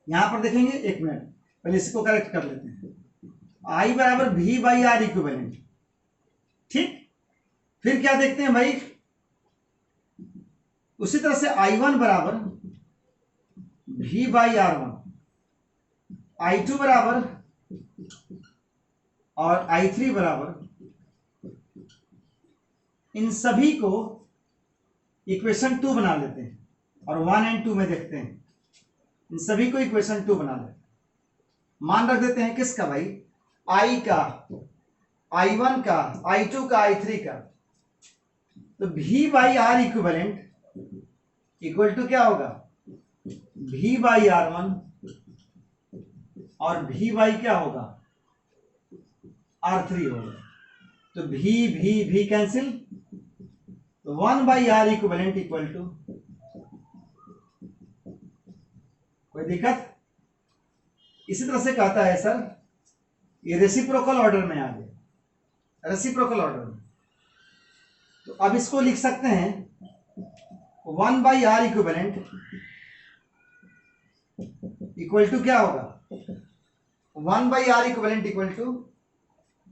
यहां पर देखेंगे, एक मिनट पहले इसको करेक्ट कर लेते हैं, I बराबर V बाई आर इक्विवेलेंट, ठीक। फिर क्या देखते हैं भाई, उसी तरह से I1 बराबर V बाई R1, I2 बराबर और I3 बराबर, इन सभी को इक्वेशन 2 बना लेते हैं, और 1 एंड 2 में देखते हैं, इन सभी को इक्वेशन 2 बना लेते हैं। मान रख देते हैं किसका भाई, I का, I1 का, I2 का, I3 का, तो V by R equivalent equal to क्या होगा, V बाई R1 और V बाई क्या होगा, R3 होगा। तो V कैंसिल, तो 1 by R equivalent equal to, कोई दिक्कत। इसी तरह से कहता है सर, ये रेसिप्रोकल ऑर्डर में आ गया, रेसिप्रोकल ऑर्डर में, तो अब इसको लिख सकते हैं 1 by R equivalent equal to क्या होगा, 1 by R equivalent equal to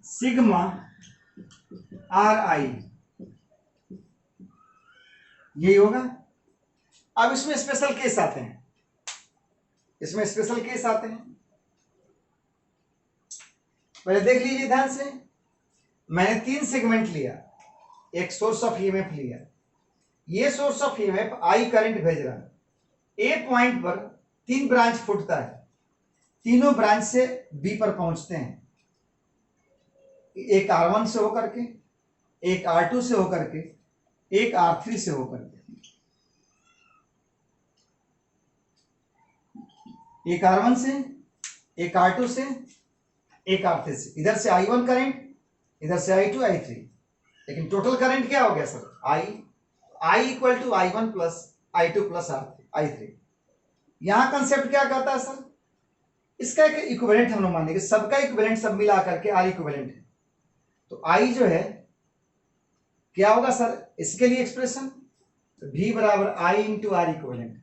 sigma R I, यही होगा। अब इसमें स्पेशल केस आते हैं, इसमें स्पेशल केस आते हैं, पहले देख लीजिए ध्यान से। मैंने 3 सेगमेंट लिया, एक सोर्स ऑफ ईएमएफ लिया, ये source of EMF I current भेज रहा है, ए पॉइंट पर 3 ब्रांच फूटता है, तीनों ब्रांच से बी पर पहुंचते हैं, एक R1 से होकर के, एक R2 से होकर के, एक R3 से होकर के, एक R1 से, एक R2 से, एक R3 से। इधर से I1 करंट, इधर से I2 I3, लेकिन टोटल करंट क्या हो गया sir, I equal to I1 plus I2 plus I3। यहां कंसेप्ट क्या कहता है सर, इसका एक इक्विवेलेंट हम लोग मानेंगे, सबका इक्विवेलेंट सब मिला करके R इक्विवेलेंट है, तो I जो है क्या होगा सर, इसके लिए एक्सप्रेशन V बराबर I इंटू आर इक्विवेलेंट।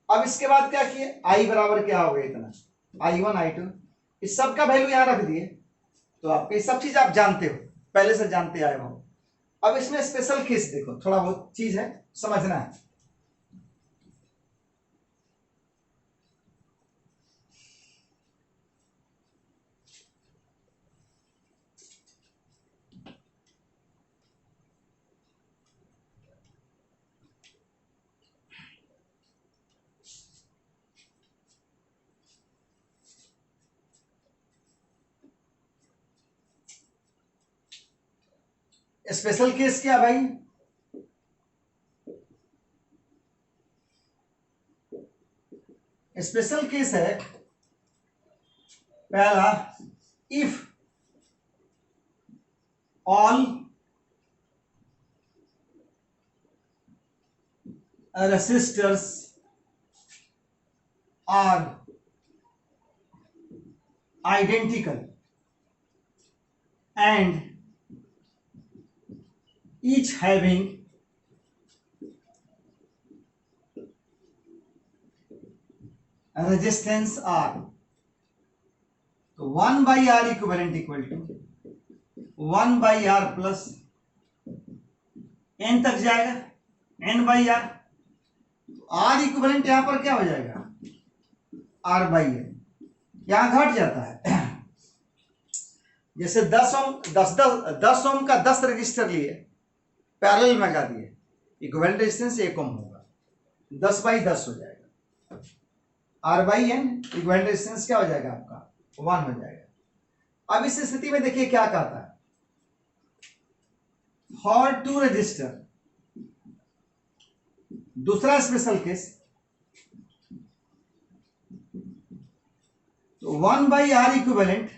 अब इसके बाद क्या किए, I बराबर क्या हो गया, इतना I1 I2, इस सब का वैल्यू यहां रख दिए, तो आपके सब चीज आप जानते हो, पहले से जानते आए हो। अब इसमें स्पेशल केस देखो, थोड़ा बहुत चीज है समझना है। स्पेशल केस क्या भाई? स्पेशल केस है पहला, if all resistors are identical and each having a resistance R. तो 1 by R equivalent equal to 1 by R plus n तक जाएगा, n by R. R equivalent यहां पर क्या हो जाएगा? R by n. यहां घट जाता है। जैसे 10 ओम 10 ओम का 10 रजिस्टर लिए, पैरेलल में लगा दिए, इक्विवेलेंट रेजिस्टेंस 1 ओम होगा, 10 by 10 हो जाएगा। R by n equivalent resistance क्या हो जाएगा आपका? 1 हो जाएगा। अब इस स्थिति में देखिए क्या कहता है, फॉर 2 रजिस्टर, दूसरा स्पेशल केस, तो 1 by R equivalent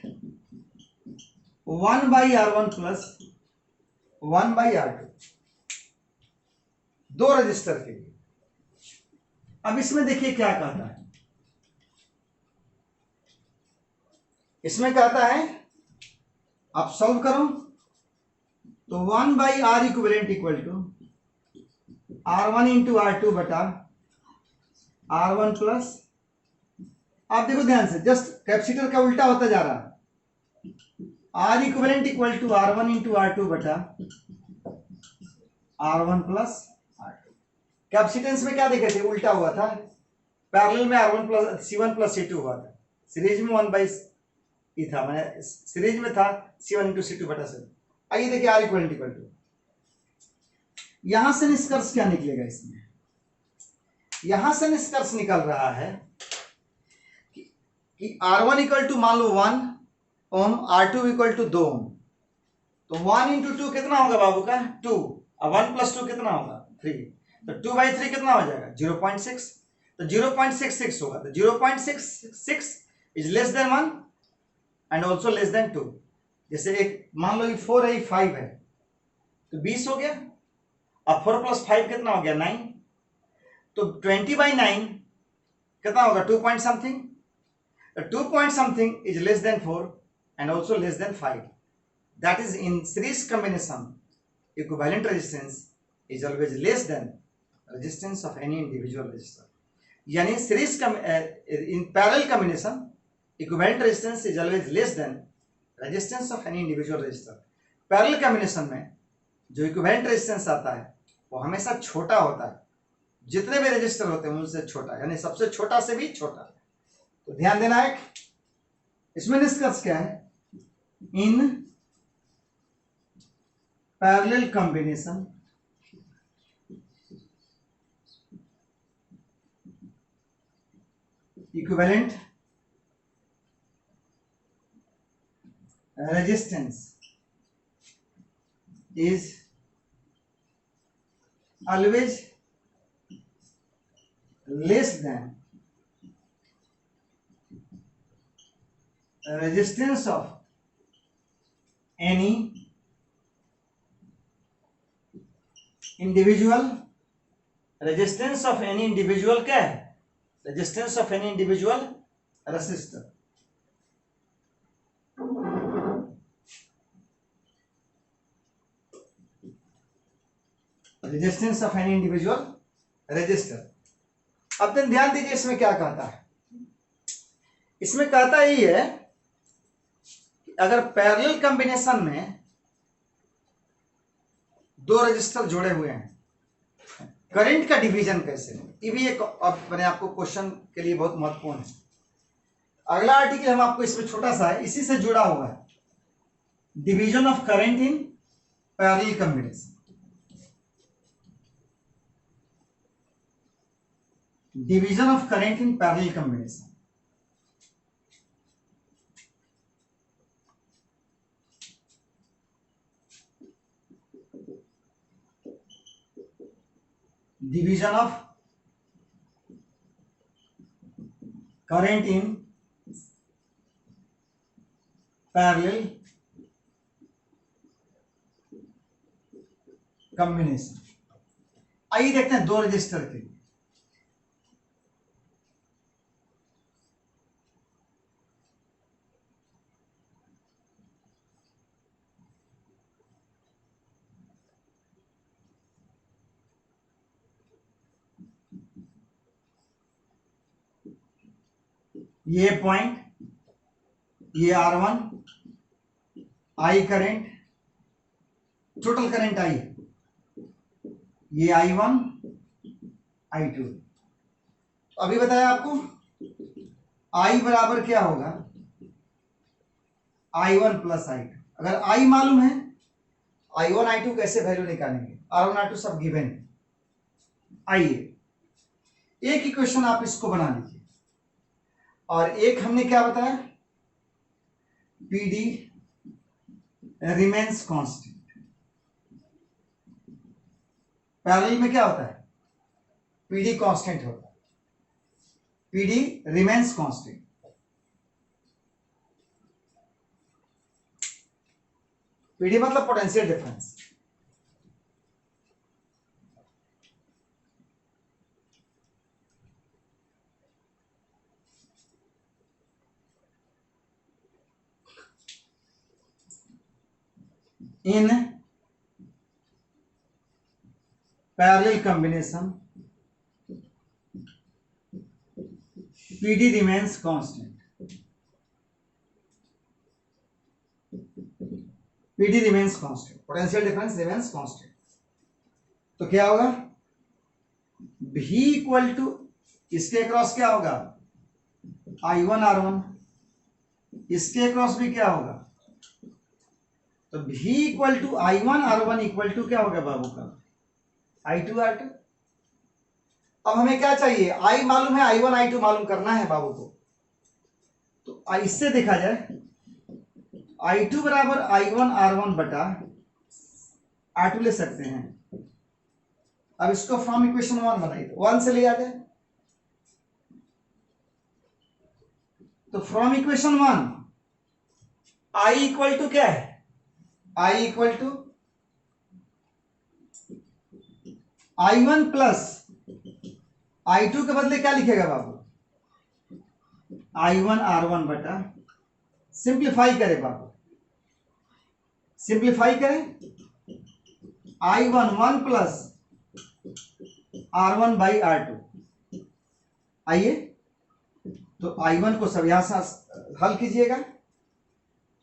1 by R1 plus 1 by R2, 2 register के लिए। अब इसमें देखिए क्या कहता है, इसमें कहता है आप सॉल्व करो तो 1 by R equivalent equal to R1 into R2 बटा R1 प्लस, आप देखो ध्यान से, जस्ट कैपेसिटर का उल्टा होता जा रहा है। R equivalent equal to R1 into R2 बटा R1 प्लस R2। कैपेसिटेंस में क्या देखे थे? उल्टा हुआ था, पैरेलल में R1 plus C1 plus C2 हुआ था, सीरीज में 1 बाई ई था, मैंने सीरीज में था C1 इंटू C2 बटा 7। आइए देखिए R इक्विवेलेंट इक्वल टू, यहां से निष्कर्ष क्या निकलेगा इसमें? यहां से निष्कर्ष निकल रहा है कि R1 इक्वल टू मान लो 1 ओम, R2 इक्वल टू 2 ओम, तो 1 इंटू 2 कितना होगा बाबू का? 2। अब 1 प्लस 2 कितना होगा? 3। तो 2 बाई 3 कितना हो जाएगा? 0.6। तो 0.66 होगा, तो 0.66 is less than 1 and also less than 2। जैसे एक मान लो ये 4 है, 5 है, तो 20 हो गया। अब 4 प्लस 5 कितना हो गया? 9। तो 20 बाई 9 कितना होगा? 2 point something. 2 point something is less than 4 and also less than 5. That is, in series combination, equivalent resistance is always less than resistance of any individual resistor. यानी series in parallel combination, equivalent resistance is always less than resistance of any individual resistor. Parallel combination में जो equivalent resistance आता है वो हमेशा छोटा होता है, जितने भी रजिस्टर होते हैं उनसे छोटा, यानी सबसे छोटा से भी छोटा। तो ध्यान देना है, इसमें निष्कर्ष क्या है? In parallel combination equivalent resistance is always less than resistance of any individual, resistance of any individual क्या है? Resistance of any individual resistor. Resistance of any individual resistor. अब तुम ध्यान दीजिए इसमें क्या कहता है। इसमें कहता ही है कि अगर पैरेलल कॉम्बिनेशन में 2 रजिस्टर जुड़े हुए हैं, करंट का डिवीजन कैसे है? ये भी एक अपने आपको क्वेश्चन के लिए बहुत महत्वपूर्ण है। अगला आर्टिकल हम आपको इसमें छोटा सा है, इसी से जुड़ा हुआ है, division of current in parallel combination. Division of current in parallel combination. Division of current in parallel combination. आइए देखते हैं दो रजिस्टर के लिए। ये पॉइंट, ये R1, I current, total current I, ये I1, I2। अभी बताया आपको I बराबर क्या होगा, I1 प्लस I2। अगर I मालूम है, I1 I2 कैसे वैल्यू निकालेंगे, R1 R2 सब गिवन है। आइए एक इक्वेशन आप इसको बना लीजिए, और एक हमने क्या बताया, PD रिमेन्स कांस्टेंट। पैरेलल में क्या होता है, PD कांस्टेंट होता है, PD रिमेन्स कांस्टेंट। PD मतलब potential difference. In parallel combination PD remains constant। PD remains constant, potential difference remains constant. तो क्या होगा, V इक्वल टू, इसके अक्रॉस क्या होगा, I1 R1, इसके अक्रॉस भी क्या होगा, तो V equal to I1 R1 equal to क्या होगा बाबू का, I2 R2। अब हमें क्या चाहिए, I मालूम है, I1 I2 मालूम करना है बाबू को। तो इससे देखा जाए, I2 बराबर I1 R1 बटा R2 ले सकते हैं। अब इसको फ्रॉम इक्वेशन 1 बनाइए, 1 से ले आ जाए। तो from equation 1 I equal to क्या है, I equal to I1 plus I2 के बदले क्या लिखेगा बाबू, I1 R1 बटा, सिंप्लीफाई करें बाबू, सिंप्लीफाई करें, I1 1 plus R1 by R2। आइए तो I1 को सब यहां से हल कीजिएगा।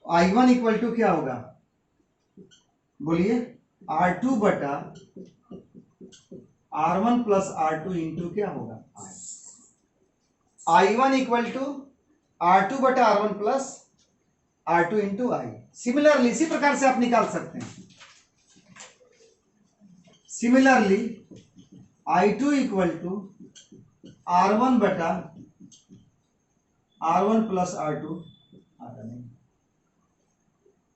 I1 इक्वल टू क्या होगा, बोलिए, R2 बटा R1 प्लस R2 इंटू क्या होगा, I1 इक्वल टू R2 बटा R1 plus R2 into I। Similarly इसी प्रकार से आप निकाल सकते हैं। Similarly I2 equal to R1 बटा R1 प्लस R2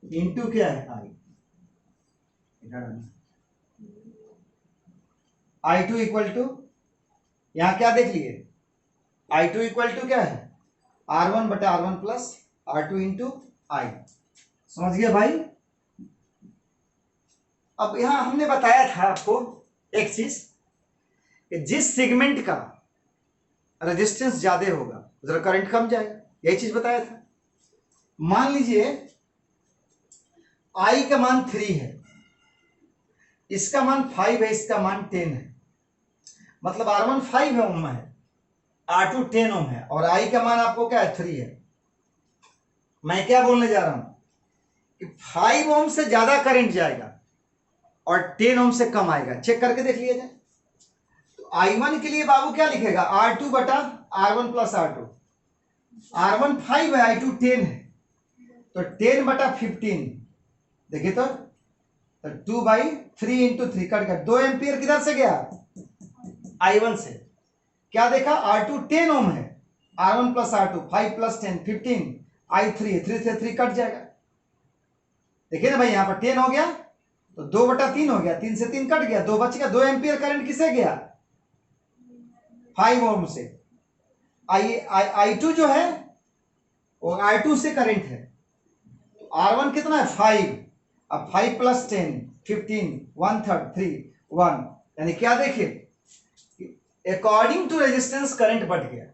इंटू क्या है I। I2 इक्वल टू, यहां क्या देख लिए, I2 इक्वल टू क्या है, R1 बटा R1 plus R2 into I। समझ गए भाई। अब यहां हमने बताया था आपको एक चीज, कि जिस सेगमेंट का रेजिस्टेंस ज्यादा होगा उधर करंट कम जाएगा, यही चीज बताया था। मान लीजिए I का मान 3 है, इसका मान 5 है, इसका मान 10 है, मतलब R1 5 ओम है, R2 10 ओम है, और I का मान आपको क्या है, 3 है। मैं क्या बोलने जा रहा हूं कि 5 ओम से ज्यादा करंट जाएगा और 10 ओम से कम आएगा, चेक करके देख लिया जाए। तो I1 के लिए बाबू क्या लिखेगा, R2 बटा R1 प्लस R2। R1 5 है, I2 10 है, तो 10 बटा 15, देखिए तो 2/3 इंटू 3 कट गया, 2 एम्पियर किधर से गया, I1 से। क्या देखा, R2 10 ओम है, R1 plus R2 5 plus 10 15, I3 3 से 3 कट जाएगा। देखिए ना भाई, यहां पर 10 हो गया तो 2/3 हो गया, 3 से 3 कट गया, 2 बच गया, 2 एम्पियर करंट किसे गया, 5 ओम से। I2 जो है वो R2 से करंट है। R1 कितना है 5, अब 5 प्लस 10 15 1/3 3 1, यानी क्या देखिए अकॉर्डिंग टू रेजिस्टेंस करंट बढ़ गया।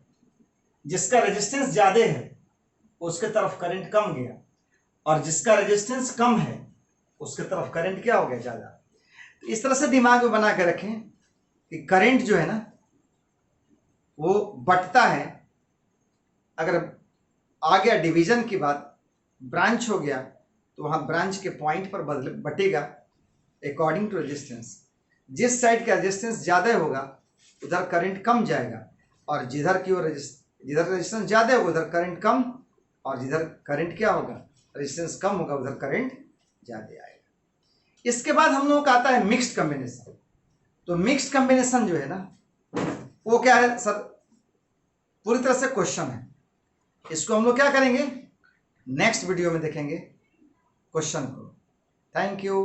जिसका रेजिस्टेंस ज्यादा है उसके तरफ करंट कम गया, और जिसका रेजिस्टेंस कम है उसके तरफ करंट क्या हो गया ज्यादा। तो इस तरह से दिमाग में बना के रखें कि करंट जो है ना वो बटता है। अगर आ गया डिवीजन की बात, ब्रांच हो गया, तो वहां ब्रांच के पॉइंट पर बटेगा अकॉर्डिंग टू रेजिस्टेंस। जिस साइड का रेजिस्टेंस ज्यादा होगा उधर करंट कम जाएगा, और जिधर रेजिस्टेंस ज्यादा होगा उधर करंट कम, और जिधर करंट क्या होगा रेजिस्टेंस कम होगा उधर करंट ज्यादा आएगा। इसके बाद हम लोगों का आता है मिक्स्ड कॉम्बिनेशन। तो मिक्स्ड कॉम्बिनेशन जो है ना वो क्या है सर, पूरी तरह से क्वेश्चन है। इसको हम लोग क्या करेंगे नेक्स्ट वीडियो में देखेंगे क्वेश्चन को। Thank you.